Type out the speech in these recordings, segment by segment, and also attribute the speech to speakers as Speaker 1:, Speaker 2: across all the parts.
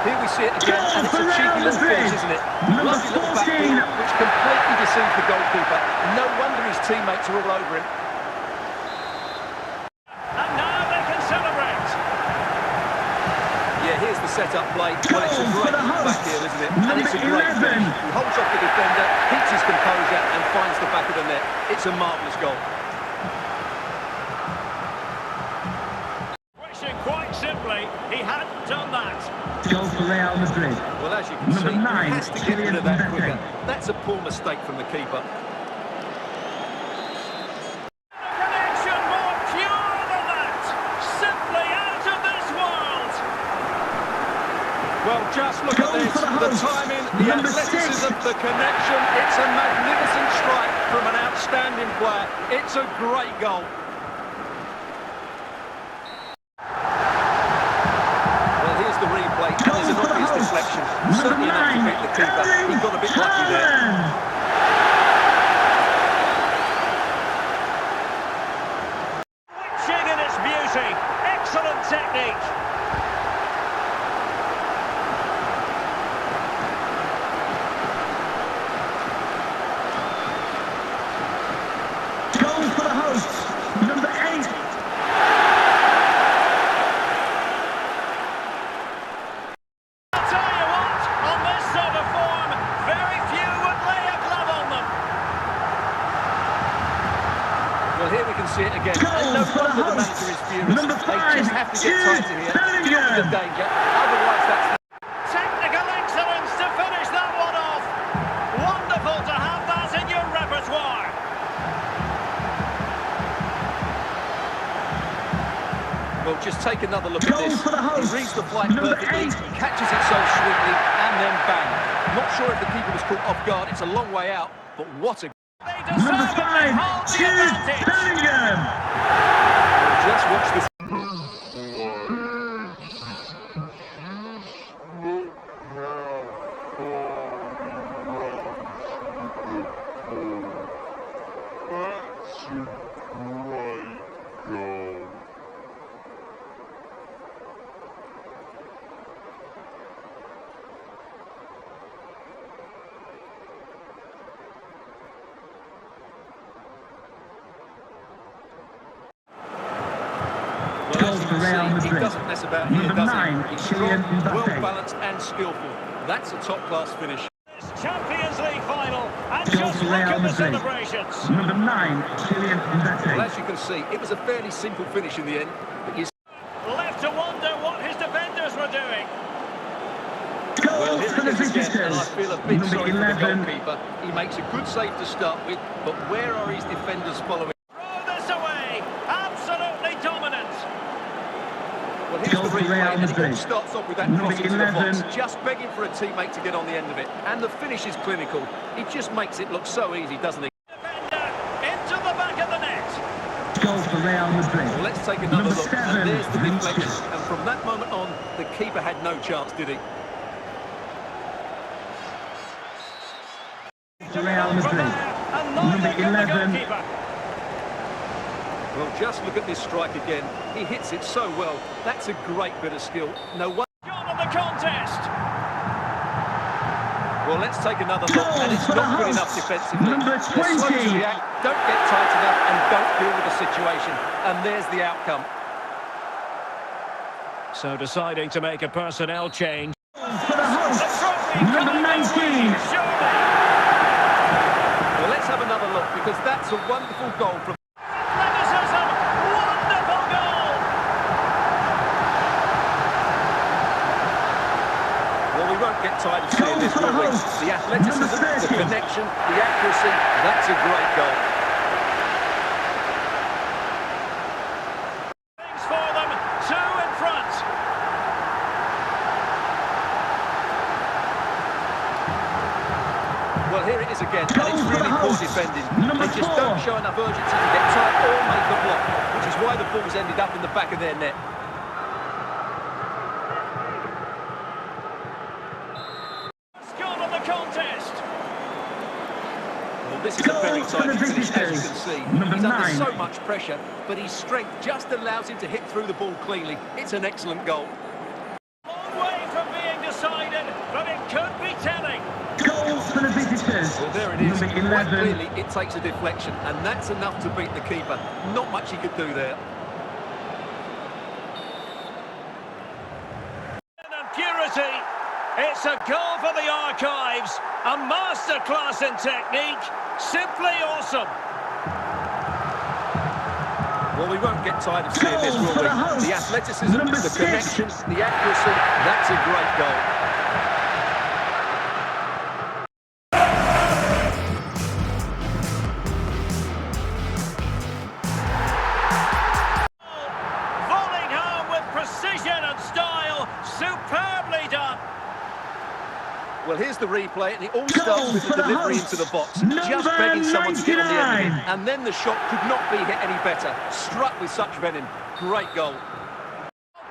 Speaker 1: Here we see it again, and it's a cheeky little finish, isn't it?
Speaker 2: Number
Speaker 1: Lovely little back
Speaker 2: 14.
Speaker 1: heel, which completely deceived the goalkeeper. No wonder his teammates are all over him.
Speaker 3: And now they can celebrate.
Speaker 1: Yeah, here's the set-up play. Well, it's a great back heel, isn't it? And it's a great
Speaker 2: Number 11.
Speaker 1: finish. He holds off the defender, keeps his composure, and finds the back of the net. It's a marvellous goal.
Speaker 3: Wishing quite simply, he hadn't done that.
Speaker 2: Goal for Real Madrid.
Speaker 1: Well, as you can
Speaker 2: Number
Speaker 1: see,
Speaker 2: 9,
Speaker 1: he has to get rid of that
Speaker 2: Kylian
Speaker 1: quicker.
Speaker 2: Mbappe.
Speaker 1: That's a poor mistake from the keeper.
Speaker 3: Connection more pure than that. Simply out of this world.
Speaker 1: Well, just look at
Speaker 2: Goal
Speaker 1: this.
Speaker 2: for the
Speaker 1: The
Speaker 2: host.
Speaker 1: timing, the
Speaker 2: Number
Speaker 1: athleticism,
Speaker 2: 6.
Speaker 1: the connection. It's a magnificent strike from an outstanding player. It's a great goal. Well, here's the replay, and there's an
Speaker 2: for the
Speaker 1: obvious
Speaker 2: host.
Speaker 1: deflection.
Speaker 2: Number
Speaker 1: Certainly enough to
Speaker 2: 9,
Speaker 1: beat the keeper. He got a bit lucky there.
Speaker 2: Haaland.
Speaker 3: Witching in its beauty. Excellent technique.
Speaker 2: Goal for the hosts. Number 8.
Speaker 3: I'll tell you what, on this sort of form, very few would lay a glove on them.
Speaker 1: Well, here we can see it again.
Speaker 2: Goal
Speaker 1: And no
Speaker 2: for the
Speaker 1: wonder the
Speaker 2: hosts.
Speaker 1: manager is furious.
Speaker 2: Number
Speaker 1: They
Speaker 2: 5,
Speaker 1: just have to get
Speaker 2: Jude
Speaker 1: tighter here.
Speaker 2: Bellingham.
Speaker 1: Deal with the danger. Otherwise, that's...
Speaker 3: Technical excellence to finish that one off. Wonderful to have that in your repertoire.
Speaker 1: Well, just take another look
Speaker 2: Goal
Speaker 1: at this.
Speaker 2: for the hosts.
Speaker 1: He reads the flight
Speaker 2: Number
Speaker 1: perfectly,
Speaker 2: 8.
Speaker 1: catches it so sweetly, and then bang. Not sure if the keeper was caught off guard. It's a long way out, but what a...
Speaker 3: They deserve
Speaker 2: Number
Speaker 3: it. They
Speaker 2: 5,
Speaker 3: hold the
Speaker 2: Jude
Speaker 3: advantage.
Speaker 2: Bellingham.
Speaker 1: Just watch this.
Speaker 2: Goal for Real
Speaker 1: He
Speaker 2: Madrid.
Speaker 1: doesn't mess about here,
Speaker 2: Number
Speaker 1: does
Speaker 2: 9,
Speaker 1: he? He's
Speaker 2: Kylian
Speaker 1: strong,
Speaker 2: Mbappe.
Speaker 1: well-balanced and skillful. That's a top-class finish.
Speaker 3: This Champions League final, and
Speaker 2: Goal
Speaker 3: just
Speaker 2: for
Speaker 3: look
Speaker 2: Real
Speaker 3: at the
Speaker 2: Madrid.
Speaker 3: celebrations.
Speaker 2: Number 9, Kylian
Speaker 1: Well,
Speaker 2: Mbappe.
Speaker 1: as you can see, it was a fairly simple finish in the end, but you...
Speaker 3: Left to wonder what his defenders were doing.
Speaker 2: Goal
Speaker 1: Well, here
Speaker 2: for the
Speaker 1: it is again,
Speaker 2: visitors.
Speaker 1: and I feel a bit
Speaker 2: Number
Speaker 1: sorry for the
Speaker 2: 11.
Speaker 1: goalkeeper. He makes a good save to start with, but where are his defenders following?
Speaker 3: Throw this away. Absolutely dominant.
Speaker 1: Well, here's
Speaker 2: Goal
Speaker 1: the
Speaker 2: for
Speaker 1: replay,
Speaker 2: Real
Speaker 1: and it all
Speaker 2: Madrid.
Speaker 1: starts off with that
Speaker 2: Number
Speaker 1: cross into the
Speaker 2: 11.
Speaker 1: box, just begging for a teammate to get on the end of it. And the finish is clinical. He just makes it look so easy, doesn't he?
Speaker 3: Defender into the back of the net.
Speaker 2: Goal for Real Madrid.
Speaker 1: Well, let's take another
Speaker 2: Number
Speaker 1: look.
Speaker 2: 7,
Speaker 1: And there's the deflection.
Speaker 2: Vinicius.
Speaker 1: And from that moment on, the keeper had no chance, did he?
Speaker 2: For Real
Speaker 3: From
Speaker 2: Madrid.
Speaker 3: there, and
Speaker 2: Number
Speaker 3: neither can the
Speaker 2: 11.
Speaker 3: goalkeeper.
Speaker 1: Well, just look at this strike again. He hits it so well. That's a great bit of skill. No wonder.
Speaker 3: Gone on the contest.
Speaker 1: Well, let's take another look,
Speaker 2: Goal
Speaker 1: and it's
Speaker 2: for the
Speaker 1: not good
Speaker 2: hosts.
Speaker 1: enough defensively.
Speaker 2: Number
Speaker 1: They're slow to
Speaker 2: 20.
Speaker 1: react, don't get tight enough, and don't deal with the situation. And there's the outcome.
Speaker 3: So deciding to make a personnel change.
Speaker 2: Goal for the
Speaker 3: The
Speaker 2: hosts.
Speaker 3: trophy
Speaker 2: Number
Speaker 3: coming their
Speaker 2: 19.
Speaker 3: way, surely.
Speaker 1: Well, let's have another look, because that's a wonderful goal from...
Speaker 3: Athleticism. Wonderful goal.
Speaker 1: Well, we won't get tired of seeing this,
Speaker 2: Goal for the
Speaker 1: will we?
Speaker 2: hosts.
Speaker 1: The athleticism,
Speaker 2: Number
Speaker 1: the
Speaker 2: 30.
Speaker 1: connection, the accuracy, that's a great goal.
Speaker 3: Things for them. Two in front.
Speaker 1: Well, here it is again, and
Speaker 2: Goal
Speaker 1: it's
Speaker 2: for the
Speaker 1: really poor
Speaker 2: hosts.
Speaker 1: defending.
Speaker 2: Number
Speaker 1: They just
Speaker 2: 4.
Speaker 1: don't show enough urgency to get tight or make a block, which is why the ball's ended up in the back of their net.
Speaker 3: Gone on the contest.
Speaker 1: Well, this is a
Speaker 2: Goal
Speaker 1: very
Speaker 2: for the
Speaker 1: tight finish, as you
Speaker 2: visitors.
Speaker 1: can see.
Speaker 2: Number
Speaker 1: He's under
Speaker 2: 9.
Speaker 1: so much pressure, but his strength just allows him to hit through the ball cleanly. It's an excellent goal.
Speaker 3: Long way from being decided.
Speaker 1: Well, there it is.
Speaker 2: Number
Speaker 1: Quite
Speaker 2: 11.
Speaker 1: clearly, it takes a deflection, and that's enough to beat the keeper. Not much he could do there.
Speaker 3: And purity. It's a goal for the archives. A masterclass in technique. Simply awesome.
Speaker 1: Well, we won't get tired of seeing this,
Speaker 2: Goal
Speaker 1: will
Speaker 2: for
Speaker 1: we?
Speaker 2: the hosts.
Speaker 1: The athleticism,
Speaker 2: Number
Speaker 1: the
Speaker 2: 6.
Speaker 1: connection, the accuracy. That's a great goal.
Speaker 3: Volleying home with precision and style. Superbly done.
Speaker 1: Well, here's the replay, and it all
Speaker 2: Goal
Speaker 1: starts with
Speaker 2: for
Speaker 1: the
Speaker 2: the
Speaker 1: delivery
Speaker 2: hosts.
Speaker 1: into the box.
Speaker 2: Number
Speaker 1: Just begging someone to get on the end of
Speaker 2: 99.
Speaker 1: it. And then the shot could not be hit any better. Struck with such venom. Great goal.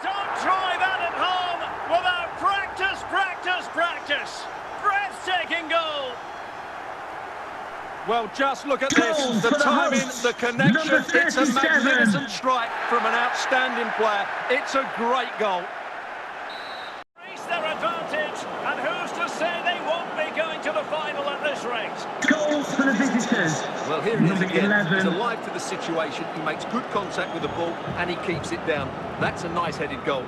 Speaker 3: Don't try that at home without practice, practice, practice. Breathtaking goal.
Speaker 1: Well, just look at
Speaker 2: Goal
Speaker 1: this. The
Speaker 2: for the
Speaker 1: timing,
Speaker 2: hosts.
Speaker 1: the connection.
Speaker 2: Number
Speaker 1: It's a
Speaker 2: 37.
Speaker 1: magnificent strike from an outstanding player. It's a great goal.
Speaker 3: Increase their advantage, and who's to say they won't be going to the final at this rate?
Speaker 2: Goal for the visitors.
Speaker 1: Well, here it is
Speaker 2: Number
Speaker 1: again.
Speaker 2: 11.
Speaker 1: He's alive to the situation. He makes good contact with the ball, and he keeps it down. That's a nice-headed goal.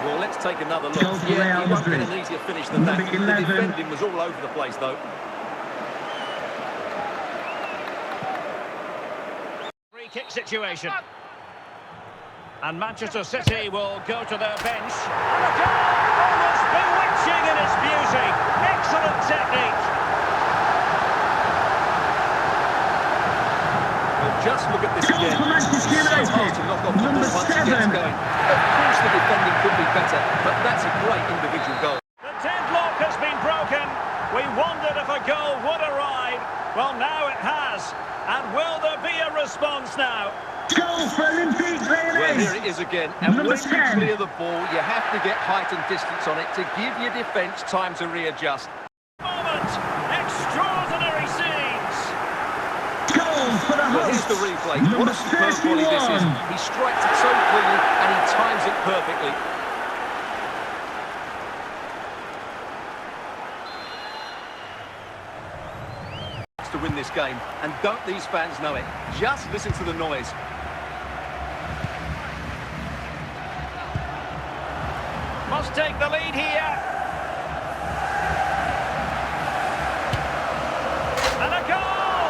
Speaker 1: Well, let's take another look.
Speaker 2: Goal for
Speaker 1: Yeah,
Speaker 2: Real
Speaker 1: he won't get
Speaker 2: Madrid.
Speaker 1: an easier finish than that.
Speaker 2: Number
Speaker 1: The
Speaker 2: 11.
Speaker 1: defending was all over the place, though.
Speaker 3: Free kick situation. And Manchester City will go to their bench. And a goal! Almost bewitching in its beauty. Excellent technique.
Speaker 1: Well, just look at this
Speaker 2: Goal
Speaker 1: again.
Speaker 2: for Manchester
Speaker 1: So hard
Speaker 2: United.
Speaker 1: to knock off the
Speaker 2: Number
Speaker 1: ball once it gets
Speaker 2: 7.
Speaker 1: going. Of course, the defending could be better, but that's a great individual goal.
Speaker 3: The deadlock has been broken. We wondered if a goal would arrive. Well, now it has. And will there be a response now?
Speaker 2: Goal for Olympique
Speaker 1: Well, here
Speaker 2: Lyonnais.
Speaker 1: it is again. And
Speaker 2: Number
Speaker 1: when you
Speaker 2: 10.
Speaker 1: clear the ball, you have to get height and distance on it to give your defence time to readjust.
Speaker 3: Moment. Extraordinary scenes.
Speaker 2: Goal for the
Speaker 1: Well, here's
Speaker 2: hosts.
Speaker 1: the replay.
Speaker 2: Number
Speaker 1: What a superb volley this is.
Speaker 2: 31.
Speaker 1: He strikes it so cleanly and he times it perfectly. To win this game, and don't these fans know it? Just listen to the noise.
Speaker 3: Must take the lead here. And a goal!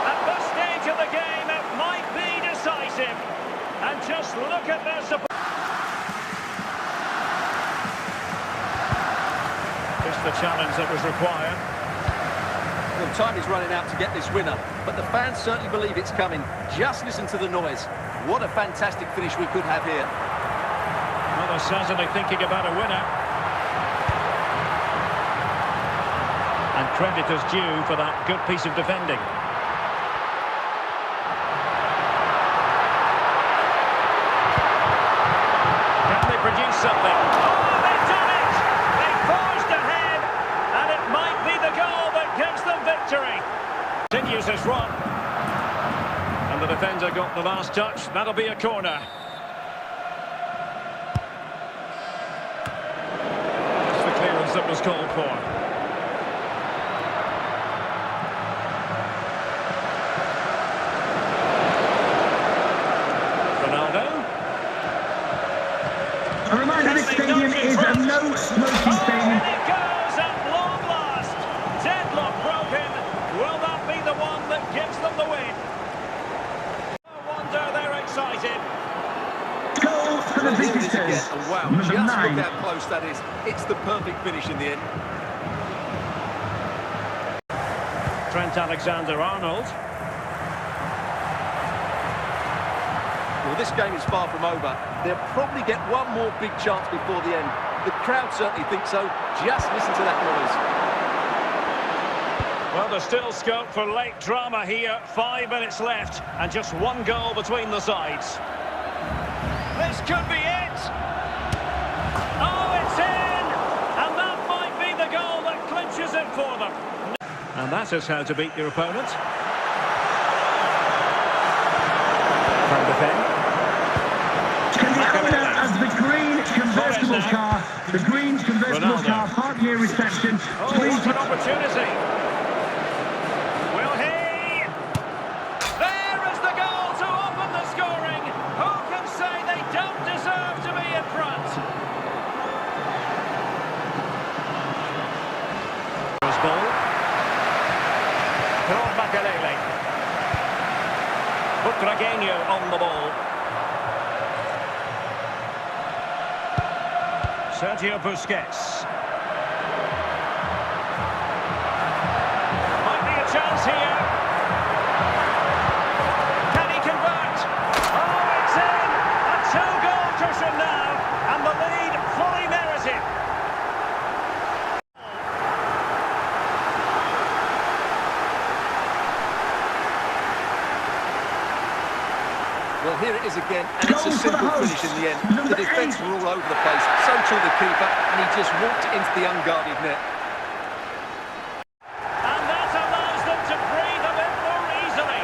Speaker 3: At this stage of the game, it might be decisive. And just look at their support. Just the challenge that was required.
Speaker 1: Well, time is running out to get this winner, but the fans certainly believe it's coming. Just listen to the noise. What a fantastic finish we could have here.
Speaker 3: Well, they're certainly thinking about a winner. And credit is due for that good piece of defending. Can they produce something? Oh, they've done it! They forged ahead, and it might be the goal that gives them victory. Continues his run. And the defender got the last touch. That'll be a corner. That's the clearance that was called for. Ronaldo.
Speaker 2: A reminder, this stadium is a no-smoking stadium.
Speaker 3: And it goes at long last. Deadlock broken. Will that be the one that gives them the win? No wonder they're excited.
Speaker 2: Goal for the
Speaker 1: Well, here it is again.
Speaker 2: visitors.
Speaker 1: And wow,
Speaker 2: Number
Speaker 1: just
Speaker 2: 9.
Speaker 1: look how close that is. It's the perfect finish in the end.
Speaker 3: Trent Alexander-Arnold.
Speaker 1: Well, this game is far from over. They'll probably get one more big chance before the end. The crowd certainly think so. Just listen to that noise.
Speaker 3: Well, there's still scope for late drama here. 5 minutes left, and just one goal between the sides. This could be it. Oh, it's in! And that might be the goal that clinches it for them. And that is how to beat your opponent. Van de Ven.
Speaker 2: Can the owner of the green convertible car, the green convertible
Speaker 3: Ronaldo.
Speaker 2: car, park near reception, please
Speaker 3: on the ball. Sergio Busquets. Might be a chance here. Can he convert? Oh, it's in! A two-goal cushion now, and the lead fully merited.
Speaker 1: Well, here it is again, and it's a
Speaker 2: Goal for the
Speaker 1: simple
Speaker 2: hosts.
Speaker 1: finish in the end.
Speaker 2: Number
Speaker 1: The defence
Speaker 2: 8.
Speaker 1: were all over the place, so too the keeper, and he just walked it into the unguarded net.
Speaker 3: And that allows them to breathe a bit more easily.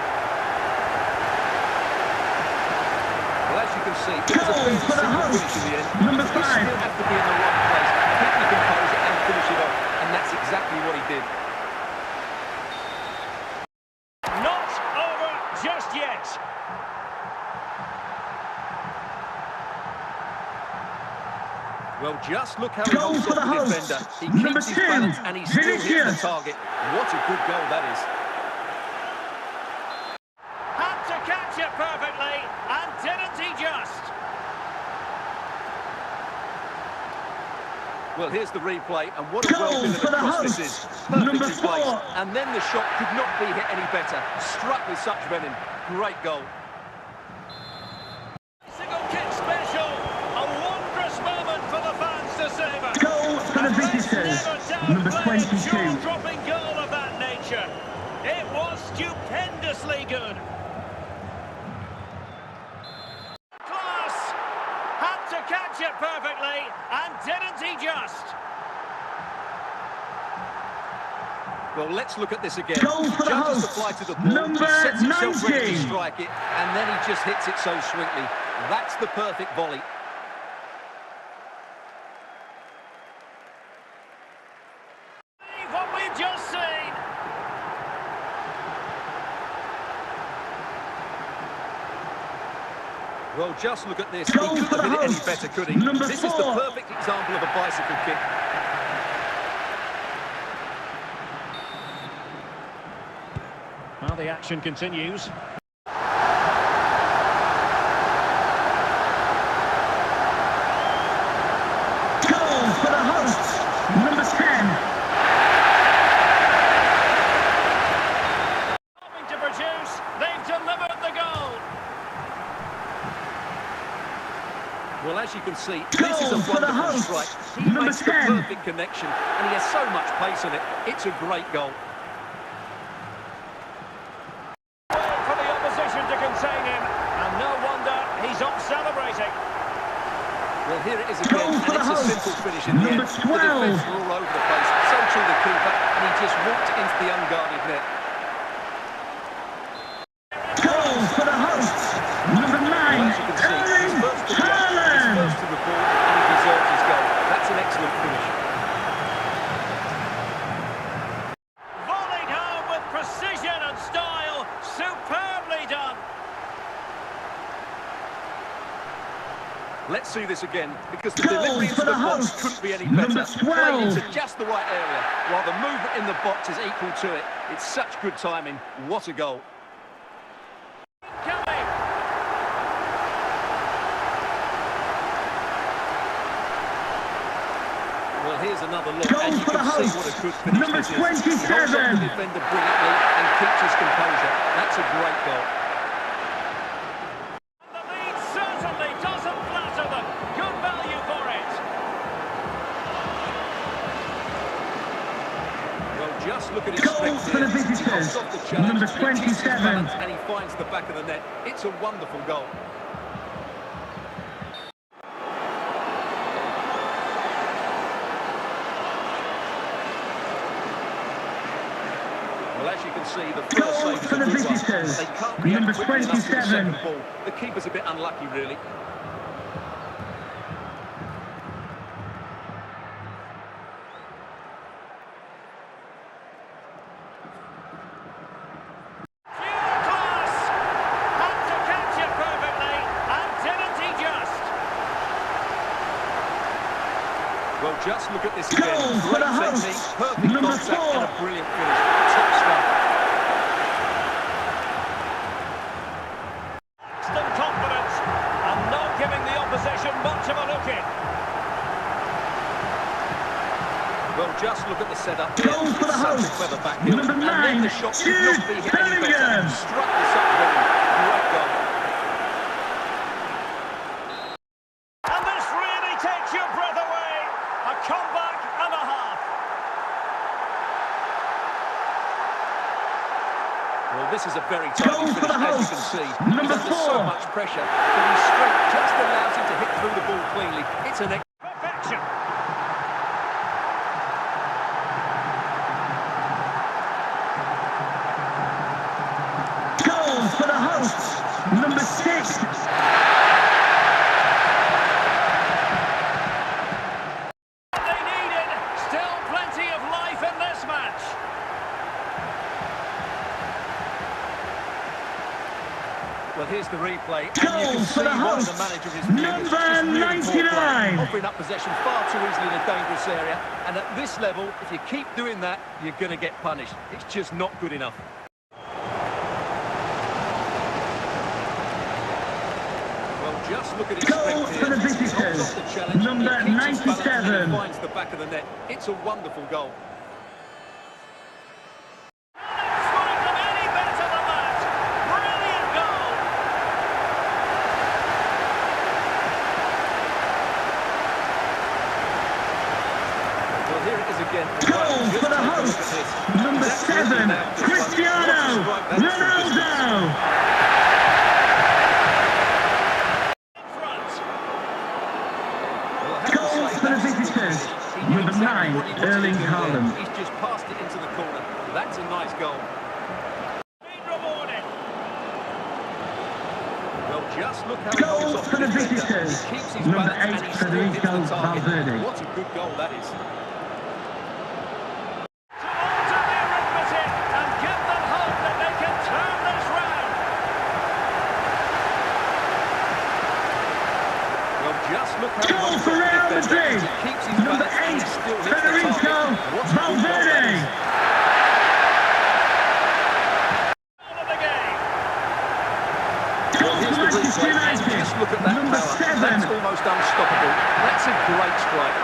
Speaker 1: Well, as you can see, it was a
Speaker 2: Goal
Speaker 1: fairly
Speaker 2: for the
Speaker 1: simple
Speaker 2: hosts.
Speaker 1: finish in the end.
Speaker 2: Number
Speaker 1: You
Speaker 2: 5.
Speaker 1: still have to be in the right place, keep your composure and finish it off, and that's exactly what he did.
Speaker 3: Not over just yet.
Speaker 1: Well, just look how he
Speaker 2: Goal
Speaker 1: holds
Speaker 2: for
Speaker 1: off
Speaker 2: the
Speaker 1: the
Speaker 2: hosts.
Speaker 1: defender. He
Speaker 2: Number
Speaker 1: keeps his
Speaker 2: 10,
Speaker 1: balance, and he still hits the
Speaker 2: Vinicius.
Speaker 1: target. What a good goal that is.
Speaker 3: Had to catch it perfectly, and didn't he just?
Speaker 1: Well, here's the replay, and what a
Speaker 2: Goal
Speaker 1: well-delivered
Speaker 2: for the
Speaker 1: cross this is.
Speaker 2: hosts.
Speaker 1: Perfectly
Speaker 2: Number
Speaker 1: placed.
Speaker 2: 4.
Speaker 1: And then the shot could not be hit any better. Struck with such venom. Great goal.
Speaker 3: Single kick special. A wondrous moment for the fans to savour.
Speaker 2: Goal for the
Speaker 3: And let's
Speaker 2: visitors.
Speaker 3: never
Speaker 2: Number
Speaker 3: downplay a
Speaker 2: 22.
Speaker 3: jaw-dropping goal of that nature. It was stupendously good. Class! Had to catch it perfectly, and didn't he just?
Speaker 1: Well, let's look at this again.
Speaker 2: Goal for the
Speaker 1: Judges the
Speaker 2: hosts.
Speaker 1: fly to the ball.
Speaker 2: Number
Speaker 1: He sets himself ready to
Speaker 2: 19.
Speaker 1: strike it, and then he just hits it so sweetly. That's the perfect volley.
Speaker 3: What we've just seen.
Speaker 1: Well, just look at this.
Speaker 2: Goal
Speaker 1: He
Speaker 2: for
Speaker 1: couldn't
Speaker 2: the
Speaker 1: have hit it any
Speaker 2: hosts.
Speaker 1: better, could he?
Speaker 2: Number
Speaker 1: This is the
Speaker 2: 4.
Speaker 1: perfect example of a bicycle kick.
Speaker 3: Well, the action continues.
Speaker 2: Goal for the hosts. Number 10.
Speaker 3: Hoping to produce, they've delivered the goal.
Speaker 1: Well, as you can see, this is a
Speaker 2: Goal for the
Speaker 1: wonderful
Speaker 2: hosts.
Speaker 1: strike. He
Speaker 2: Number
Speaker 1: makes the
Speaker 2: 10.
Speaker 1: perfect connection, and he has so much pace on it. It's a great goal.
Speaker 3: Well, for the opposition to contain him, and no wonder he's off celebrating.
Speaker 1: Well, here it is again,
Speaker 2: Goal
Speaker 1: and
Speaker 2: for the
Speaker 1: it's a
Speaker 2: hosts.
Speaker 1: simple finish in the
Speaker 2: Number
Speaker 1: end.
Speaker 2: 12.
Speaker 1: The defence were all over the place, so too the keeper, and he just walked it into the unguarded net.
Speaker 2: Goal for the hosts. Number 9.
Speaker 1: Well, as you can see, he's
Speaker 2: Erling
Speaker 1: first to the he's
Speaker 2: Haaland.
Speaker 1: first to the ball, and he deserves his goal. That's an excellent finish.
Speaker 3: Volleyed home with precision and style. Superbly done.
Speaker 1: Let's see this again, because the
Speaker 2: Goal
Speaker 1: delivery into
Speaker 2: for
Speaker 1: the
Speaker 2: the
Speaker 1: box
Speaker 2: hosts.
Speaker 1: couldn't be any
Speaker 2: Number
Speaker 1: better.
Speaker 2: 12.
Speaker 1: Played into just the right area, while the movement in the box is equal to it. It's such good timing. What a goal.
Speaker 3: Coming.
Speaker 1: Well, here's another look,
Speaker 2: Goal
Speaker 1: and you
Speaker 2: for the
Speaker 1: can see
Speaker 2: hosts.
Speaker 1: what a good finish
Speaker 2: Number
Speaker 1: this is. He holds up
Speaker 2: 27.
Speaker 1: the defender brilliantly and keeps his composure. That's a great goal.
Speaker 3: The lead certainly doesn't flatter them. Good value for it.
Speaker 1: Well, just look at his
Speaker 2: Goal
Speaker 1: strength
Speaker 2: for the
Speaker 1: here. He
Speaker 2: visitors.
Speaker 1: holds off the challenge,
Speaker 2: Number
Speaker 1: he keeps his
Speaker 2: 27.
Speaker 1: balance, and he finds the back of the net. It's a wonderful goal. Well, as you can see, the first
Speaker 2: Goal
Speaker 1: save is
Speaker 2: for
Speaker 1: a
Speaker 2: the
Speaker 1: good one.
Speaker 2: visitors.
Speaker 1: They can't react
Speaker 2: Number
Speaker 1: quickly enough to the
Speaker 2: 27.
Speaker 1: second ball. The keeper's a bit unlucky, really.
Speaker 3: Pure class. Had to catch it perfectly, and didn't he just?
Speaker 1: Well, just look at this again.
Speaker 2: Goal for
Speaker 1: Great
Speaker 2: the hosts.
Speaker 1: technique, perfect
Speaker 2: Number
Speaker 1: contact,
Speaker 2: 4.
Speaker 1: and a brilliant finish. Top stuff.
Speaker 3: It's the
Speaker 1: just look at the setup here.
Speaker 2: Goal for the
Speaker 1: It's such a
Speaker 2: hosts.
Speaker 1: clever back heel.
Speaker 2: Number
Speaker 1: And then
Speaker 2: 9,
Speaker 1: the shot could not be hit any better.
Speaker 2: Bellingham.
Speaker 1: Struck this up very. Great goal.
Speaker 3: And this really takes your breath away. A comeback and a half.
Speaker 1: Well, this is a very
Speaker 2: Goal
Speaker 1: tidy
Speaker 2: for the
Speaker 1: finish, as you can
Speaker 2: hosts.
Speaker 1: see.
Speaker 2: Number
Speaker 1: He's under so
Speaker 2: 4.
Speaker 1: much pressure, but his strength just allows him to hit through the ball cleanly. It's an
Speaker 3: Perfection.
Speaker 2: Goal for the hosts. Number 6.
Speaker 3: What they needed. Still plenty of life in this match.
Speaker 1: Well, here's the replay, and
Speaker 2: Goal
Speaker 1: you can
Speaker 2: for
Speaker 1: see
Speaker 2: the
Speaker 1: why the
Speaker 2: hosts.
Speaker 1: manager is furious. It's just
Speaker 2: Number
Speaker 1: really poor play,
Speaker 2: 99.
Speaker 1: offering up possession far too easily in a dangerous area. And at this level, if you keep doing that, you're going to get punished. It's just not good enough. Well, just look at his
Speaker 2: Goal
Speaker 1: strength
Speaker 2: for
Speaker 1: here.
Speaker 2: the
Speaker 1: He holds
Speaker 2: visitors.
Speaker 1: off the challenge,
Speaker 2: Number
Speaker 1: he keeps his balance, and
Speaker 2: 97.
Speaker 1: he finds the back of the net. It's a wonderful goal.
Speaker 3: Strike them any better than that. Brilliant goal.
Speaker 1: Well, here it is again.
Speaker 2: Goal
Speaker 1: Just
Speaker 2: for the
Speaker 1: take a look at
Speaker 2: hosts.
Speaker 1: this.
Speaker 2: Number
Speaker 1: That's
Speaker 2: 7,
Speaker 1: really now just
Speaker 2: Cristiano
Speaker 1: what a strike that is from distance.
Speaker 2: Ronaldo.
Speaker 3: In front.
Speaker 1: Well, I have to
Speaker 2: Goal
Speaker 1: say,
Speaker 2: for the
Speaker 1: that's a good
Speaker 2: visitors.
Speaker 1: finish. He knew
Speaker 2: Number
Speaker 1: exactly
Speaker 2: 9,
Speaker 1: what he wanted to
Speaker 2: Erling
Speaker 1: do there.
Speaker 2: Haaland.
Speaker 1: He's just passed it into the corner. That's a nice goal.
Speaker 3: Been rewarded.
Speaker 1: Well, just look how he
Speaker 2: Goal
Speaker 1: holds off
Speaker 2: for the
Speaker 1: the defender.
Speaker 2: visitors.
Speaker 1: He keeps his
Speaker 2: Number
Speaker 1: balance
Speaker 2: 8,
Speaker 1: and he still hits
Speaker 2: Federico
Speaker 1: the target.
Speaker 2: Valverde.
Speaker 1: What a good goal that is.
Speaker 3: To alter the arithmetic and give them hope that they can turn this round.
Speaker 1: Well, just look how he
Speaker 2: Goal
Speaker 1: holds
Speaker 2: for
Speaker 1: off the
Speaker 2: Real
Speaker 1: defender.
Speaker 2: Madrid.
Speaker 1: He keeps his
Speaker 2: Number
Speaker 1: balance and
Speaker 2: 8,
Speaker 1: he still hits the
Speaker 2: Federico
Speaker 1: target. What a good goal that
Speaker 2: Valverde.
Speaker 1: is.
Speaker 3: Goal of the game.
Speaker 2: Goal
Speaker 1: Here's
Speaker 2: for
Speaker 1: the
Speaker 2: Manchester
Speaker 1: replay, and
Speaker 2: United.
Speaker 1: just look at that
Speaker 2: Number
Speaker 1: power.
Speaker 2: 7.
Speaker 1: That's almost unstoppable. That's a great strike.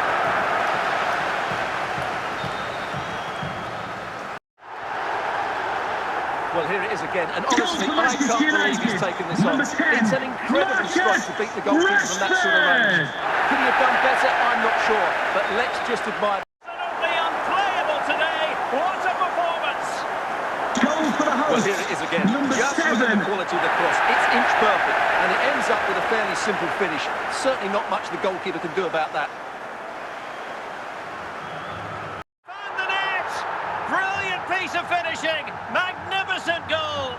Speaker 1: Well, here it is again, and honestly,
Speaker 2: for
Speaker 1: I
Speaker 2: Manchester
Speaker 1: can't believe he's
Speaker 2: United.
Speaker 1: taken this on.
Speaker 2: Number 10,
Speaker 1: It's an incredible strike to beat the goalkeeper from that sort of range.
Speaker 2: Rashford.
Speaker 1: Could he have done better? I'm not sure, but let's just admire.
Speaker 3: Absolutely unplayable today. What a performance.
Speaker 2: Goal for the
Speaker 1: Well,
Speaker 2: hosts.
Speaker 1: here it is again.
Speaker 2: Number
Speaker 1: Just look at
Speaker 2: 7.
Speaker 1: the quality of the cross. It's inch perfect, and it ends up with a fairly simple finish. Certainly not much the goalkeeper can do about that.
Speaker 3: Found the net. Brilliant piece of finishing. Magnificent goal.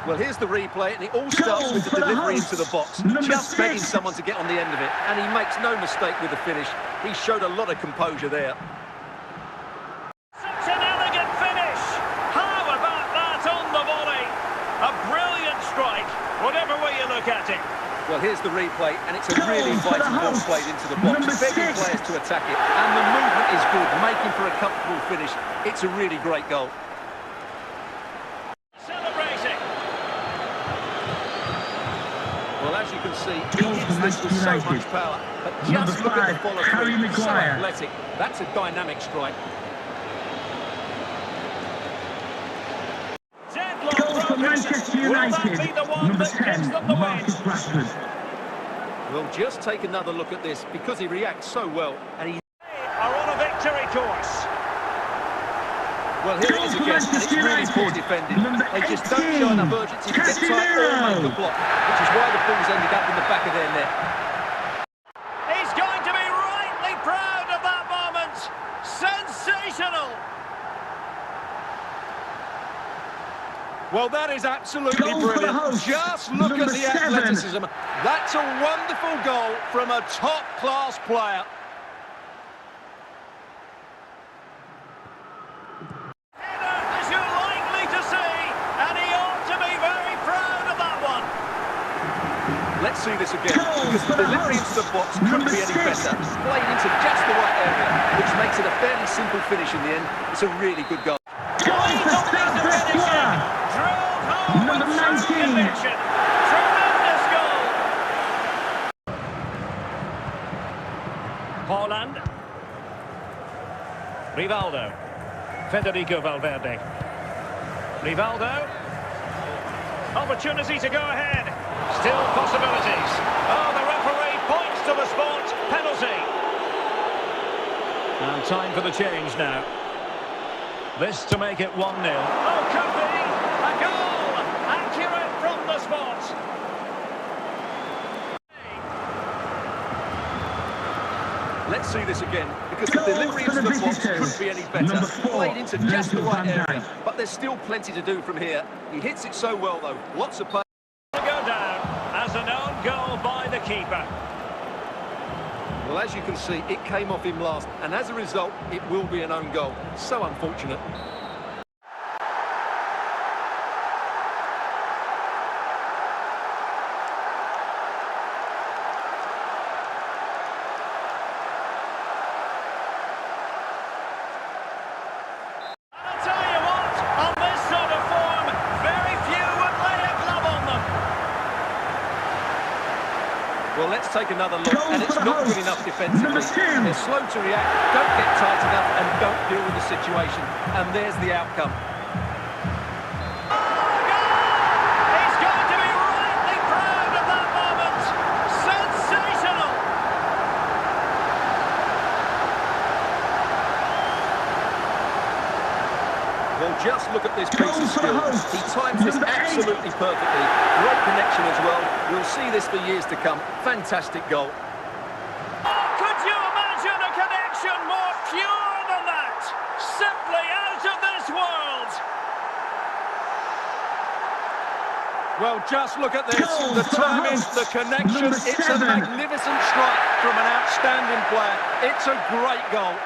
Speaker 1: Well, here's the replay, and it all starts with the
Speaker 2: for the
Speaker 1: delivery
Speaker 2: hosts.
Speaker 1: into the box.
Speaker 2: Number
Speaker 1: Just begging
Speaker 2: 6.
Speaker 1: someone to get on the end of it, and he makes no mistake with the finish. He showed a lot of composure there.
Speaker 3: Such an elegant finish. How about that on the volley? A brilliant strike, whatever way you look at it.
Speaker 1: Well, here's the replay, and it's a
Speaker 2: Goal
Speaker 1: really
Speaker 2: for the
Speaker 1: inviting ball
Speaker 2: hosts.
Speaker 1: played into the box,
Speaker 2: Number
Speaker 1: begging
Speaker 2: 6.
Speaker 1: players to attack it, and the movement is good, making for a comfortable finish. It's a really great goal.
Speaker 3: Celebrating.
Speaker 1: Well, as you can see,
Speaker 2: Goal
Speaker 1: he
Speaker 2: for
Speaker 1: hits this with so
Speaker 2: Manchester
Speaker 1: much
Speaker 2: United.
Speaker 1: power, but
Speaker 2: Number
Speaker 1: just look at the
Speaker 2: 5,
Speaker 1: follow
Speaker 2: Harry
Speaker 1: through. So
Speaker 2: Maguire.
Speaker 1: athletic. That's a dynamic strike.
Speaker 3: Deadlock
Speaker 2: Goal for
Speaker 3: broken.
Speaker 2: Manchester
Speaker 3: Will that
Speaker 2: United.
Speaker 3: be the one
Speaker 2: Number
Speaker 3: that gives
Speaker 2: 10,
Speaker 3: them the win?
Speaker 2: Marcus Rashford.
Speaker 1: We'll just take another look at this, because he reacts so well, and he...
Speaker 3: Are on a victory course.
Speaker 1: Well, here
Speaker 2: Goal
Speaker 1: it is
Speaker 2: for
Speaker 1: again, and it's
Speaker 2: Manchester
Speaker 1: really poor
Speaker 2: United.
Speaker 1: defending.
Speaker 2: Number
Speaker 1: They just don't
Speaker 2: 18,
Speaker 1: show enough urgency to get tight or
Speaker 2: Casemiro.
Speaker 1: make a block, which is why the ball's ended up in the back of their net.
Speaker 3: He's going to be rightly proud of that moment. Sensational.
Speaker 1: Well, that is absolutely
Speaker 2: Goal for the
Speaker 1: brilliant.
Speaker 2: hosts.
Speaker 1: Just look
Speaker 2: Number
Speaker 1: at the
Speaker 2: 7.
Speaker 1: athleticism. That's a wonderful goal from a top-class player.
Speaker 3: Header, as you're likely to see, and he ought to be very proud of that one.
Speaker 1: Let's see this again,
Speaker 2: Goal
Speaker 1: because
Speaker 2: for
Speaker 1: the
Speaker 2: the
Speaker 1: delivery
Speaker 2: hosts.
Speaker 1: into the box couldn't
Speaker 2: Number
Speaker 1: be any
Speaker 2: 6.
Speaker 1: better. Played into just the right area, which makes it a fairly simple finish in the end. It's a really good goal.
Speaker 2: Goal for Stade Brestois.
Speaker 3: Drilled home
Speaker 2: Number
Speaker 3: with true
Speaker 2: 19.
Speaker 3: conviction. Tremendous goal. Haaland. Rivaldo. Federico Valverde. Rivaldo. Opportunity to go ahead. Still possibilities. Oh, the referee points to the spot. Penalty. And time for the change now. This to make it 1-0. Oh, could be a goal. Accurate from the spot.
Speaker 1: Let's see this again, because the delivery into the box couldn't be any better. Played into just the right area, but there's still plenty to do from here. He hits it so well, though. Lots of play.
Speaker 3: To go down as an own goal by the keeper.
Speaker 1: Well, as you can see, it came off him last, and as a result, it will be an own goal. So unfortunate. Well, let's take another look, and it's not good enough defensively. They're slow to react, don't get tight enough, and don't deal with the situation. And there's the outcome.
Speaker 3: Oh, goal! He's going to be rightly proud of that moment. Sensational!
Speaker 1: Well, just look at this piece of skill. He times this absolutely perfectly. Great connection as well. We'll see this for years to come. Fantastic goal.
Speaker 3: Oh, could you imagine a connection more pure than that? Simply out of this world.
Speaker 1: Well, just look at this. The timing, the connection. It's a magnificent strike from an outstanding player. It's a great goal.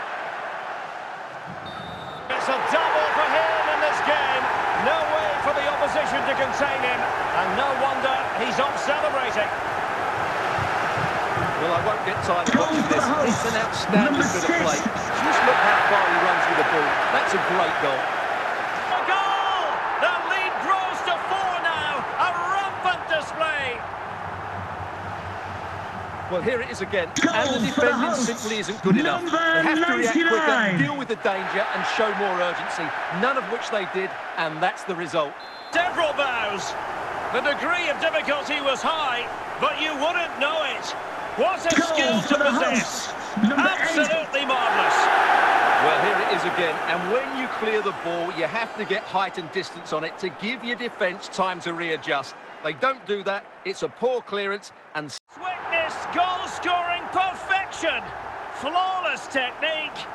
Speaker 3: It's a double for him in this game. No way for the opposition to contain him. And no wonder he's off celebrating.
Speaker 1: Well, I won't get tired of watching this. It's an outstanding bit of play. Just look how far he runs with the ball. That's a great goal.
Speaker 3: A goal! The lead grows to 4 now. A rampant display.
Speaker 1: Well, here it is again, and the defending simply isn't good enough. They have to react quicker, deal with the danger, and show more urgency, none of which they did, and that's the result.
Speaker 3: Several bows. The degree of difficulty was high, but you wouldn't know it. What a skill to possess. Absolutely marvellous.
Speaker 1: Well, here it is again, and when you clear the ball, you have to get height and distance on it to give your defence time to readjust. They don't do that, it's a poor clearance, and
Speaker 3: Witness goal-scoring perfection. Flawless technique.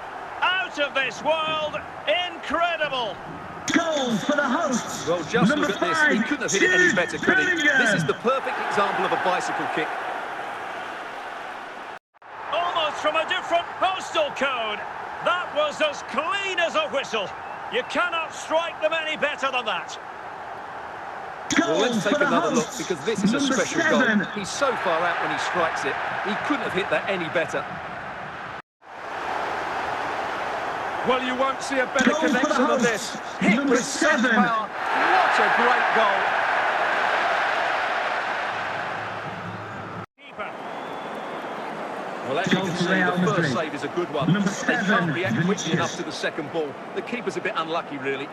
Speaker 3: Out of this world. Incredible.
Speaker 2: Goal for the hosts.
Speaker 1: well, just look at this. He couldn't have hit it any better, could he? This is the perfect example of a bicycle kick.
Speaker 3: Almost from a different postal code. That was as clean as a whistle. You cannot strike them any better than that.
Speaker 1: Well, let's take another look, because this is a special goal. He's so far out when he strikes it. He couldn't have hit that any better. Well, you won't see a better connection than this. Hit with such power. What a great goal. Well, as you can see, the first save is a good one. They can't react quickly enough to the second ball. The keeper's a bit unlucky, really.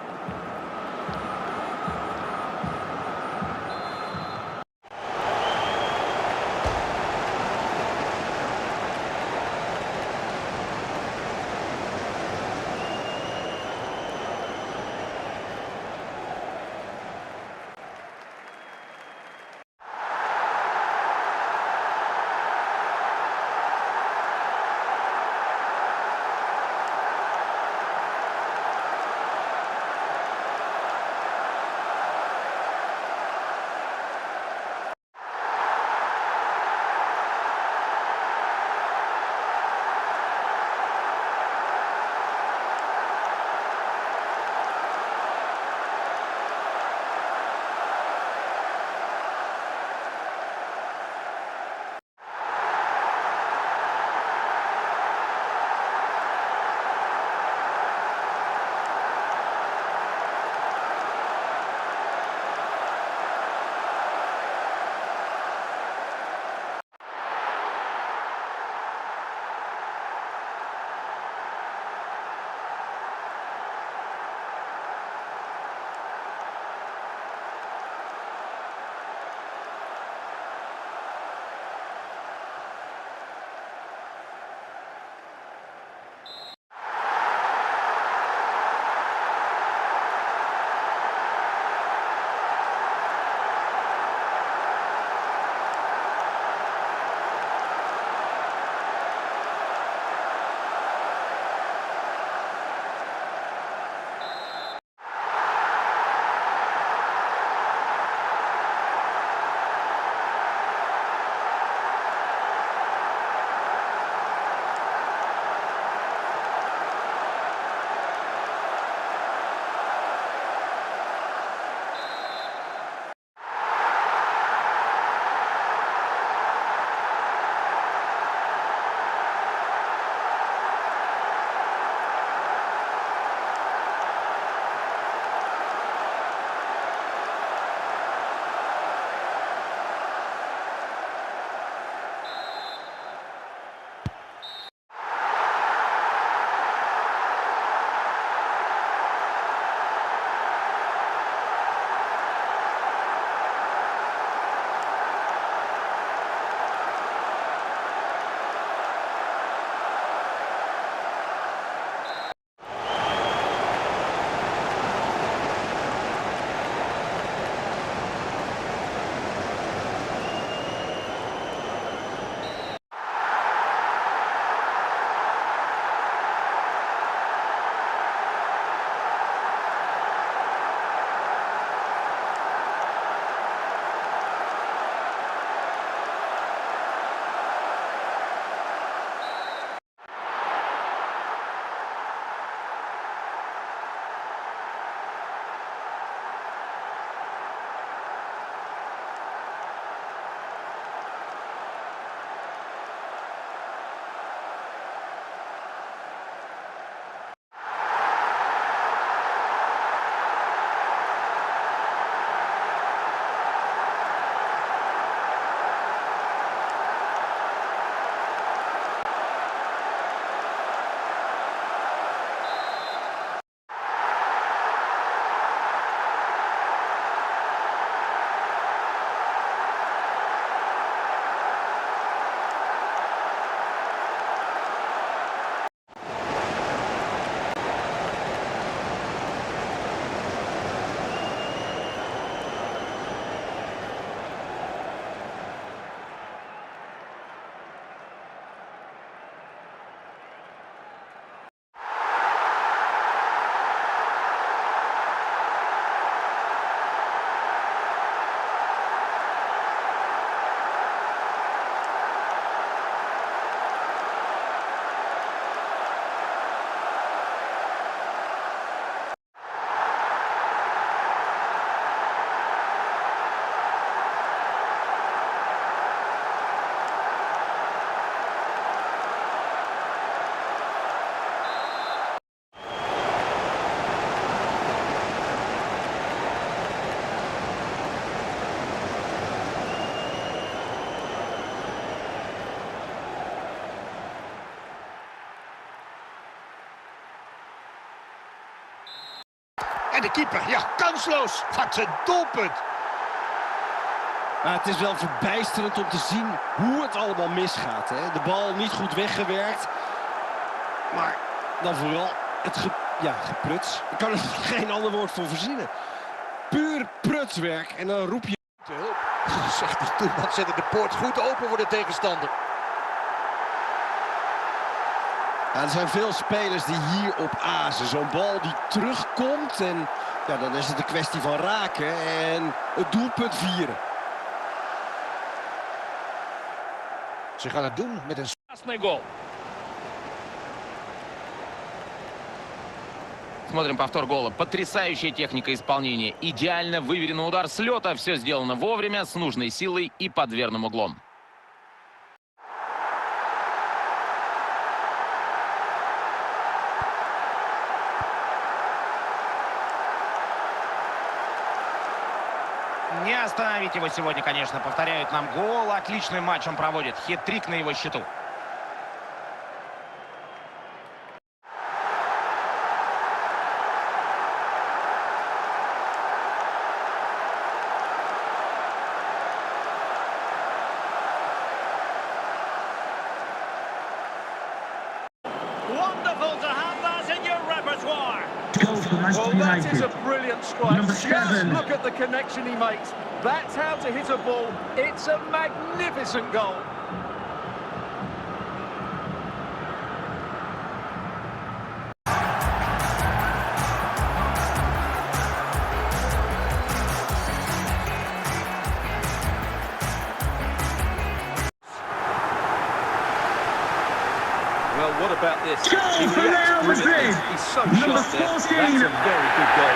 Speaker 4: En de keeper, ja, kansloos. Wat een doelpunt.
Speaker 5: Maar het is wel verbijsterend om te zien hoe het allemaal misgaat. Hè? De bal niet goed weggewerkt. Maar dan vooral het gepruts. Ik kan er geen ander woord voor verzinnen. Puur prutswerk. En dan roep je...
Speaker 4: Te hulp. Zegt de doelman, zette de poort goed open voor de tegenstander.
Speaker 5: Ja, er zijn veel spelers die hier op azen. Zo'n bal die terugkomt en ja, dan is het een kwestie van raken en het doelpunt vieren.
Speaker 4: Ze gaan het doen met een...
Speaker 3: Красный гол.
Speaker 6: Смотрим повтор гола. Потрясающая техника исполнения. Идеально выверенный удар с лета. Все сделано вовремя, с нужной силой и под верным углом.
Speaker 7: Не остановить его сегодня, конечно. Повторяют нам гол. Отличный матч он проводит. Хет-трик на его счету.
Speaker 3: Wonderful to have that in your repertoire.
Speaker 2: Goal for
Speaker 1: Well,
Speaker 2: Manchester
Speaker 1: that is
Speaker 2: United.
Speaker 1: a brilliant strike.
Speaker 2: Number
Speaker 1: Just
Speaker 2: 7.
Speaker 1: look at the connection he makes. That's how to hit a ball. It's a magnificent goal. Well, what about this?
Speaker 2: Goal
Speaker 1: He
Speaker 2: for
Speaker 1: reacts
Speaker 2: Real
Speaker 1: brilliantly.
Speaker 2: Madrid.
Speaker 1: He's so
Speaker 2: Number
Speaker 1: sharp there.
Speaker 2: 14.
Speaker 1: That's a very good goal.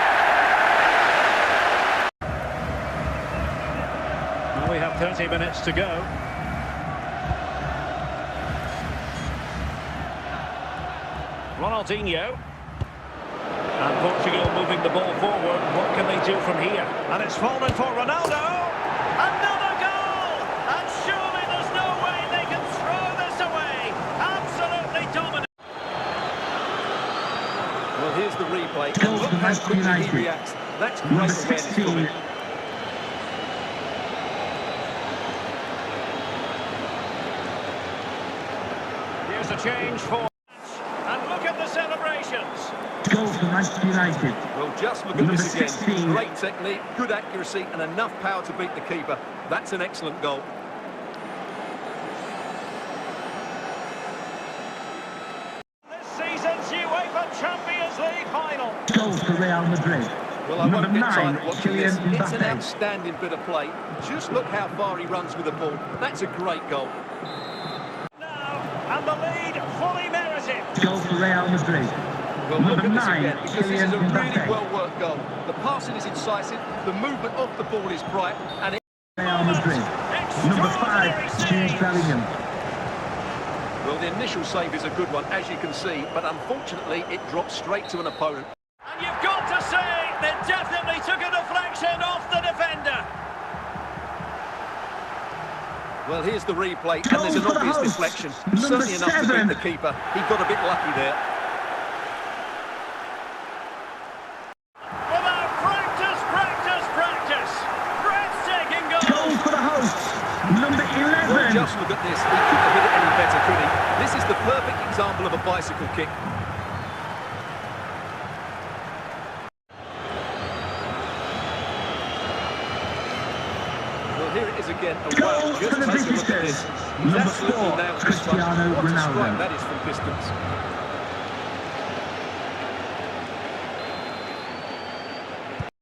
Speaker 3: Well, we have 30 minutes to go. Ronaldinho. And Portugal moving the ball forward. What can they do from here? And it's fallen for Ronaldo. Another goal! And surely there's no way they can throw this away. Absolutely dominant.
Speaker 1: Well, here's the replay.
Speaker 2: Goal
Speaker 1: And look
Speaker 2: for
Speaker 1: how
Speaker 2: Manchester
Speaker 1: quickly he
Speaker 2: United.
Speaker 1: reacts. That's great
Speaker 2: Number
Speaker 1: awareness from
Speaker 2: 16.
Speaker 1: him.
Speaker 3: Here's a change for... And look at the celebrations.
Speaker 2: Goal for Manchester United.
Speaker 1: Well, just look at
Speaker 2: Number
Speaker 1: this again.
Speaker 2: 16.
Speaker 1: Great technique, good accuracy, and enough power to beat the keeper. That's an excellent goal.
Speaker 3: This season's UEFA Champions League final.
Speaker 2: Goal for Real Madrid.
Speaker 1: Well, I won't
Speaker 2: Number
Speaker 1: get
Speaker 2: 9,
Speaker 1: tired watching this.
Speaker 2: Kylian
Speaker 1: It's an
Speaker 2: Mbappe.
Speaker 1: outstanding bit of play. Just look how far he runs with the ball. That's a great goal.
Speaker 3: Now, and the lead fully merited.
Speaker 2: Goal for Real Madrid.
Speaker 1: Well, look
Speaker 2: Number
Speaker 1: at this
Speaker 2: 9,
Speaker 1: again, because this is a
Speaker 2: Kylian
Speaker 1: really
Speaker 2: Mbappe.
Speaker 1: well-worked goal. The passing is incisive, the movement off the ball is bright, and it...
Speaker 2: Real Madrid. Number 5, Jude Bellingham.
Speaker 1: Well, the initial save is a good one, as you can see, but unfortunately, it drops straight to an opponent.
Speaker 3: And you've got to say, they definitely took a deflection off the defender.
Speaker 1: Well, here's the replay, and
Speaker 2: Goal
Speaker 1: there's an
Speaker 2: for the
Speaker 1: obvious
Speaker 2: hosts.
Speaker 1: deflection.
Speaker 2: Number
Speaker 1: Certainly enough to
Speaker 2: 7.
Speaker 1: beat the keeper. He got a bit lucky there.
Speaker 3: Without practice, practice, practice. Breathtaking goal.
Speaker 2: Goal for the hosts. Number
Speaker 1: Well,
Speaker 2: 11.
Speaker 1: just look at this. He couldn't have hit it any better, could he? This is the perfect example of a bicycle kick. Well, here it is again. A
Speaker 2: Goal
Speaker 1: wow,
Speaker 2: for
Speaker 1: just
Speaker 2: the
Speaker 1: take a look at
Speaker 2: visitors.
Speaker 1: this. He's
Speaker 2: Number
Speaker 1: absolutely
Speaker 2: 4,
Speaker 1: nailed this one.
Speaker 2: Cristiano
Speaker 1: What a strike
Speaker 2: Ronaldo.
Speaker 1: that is from distance.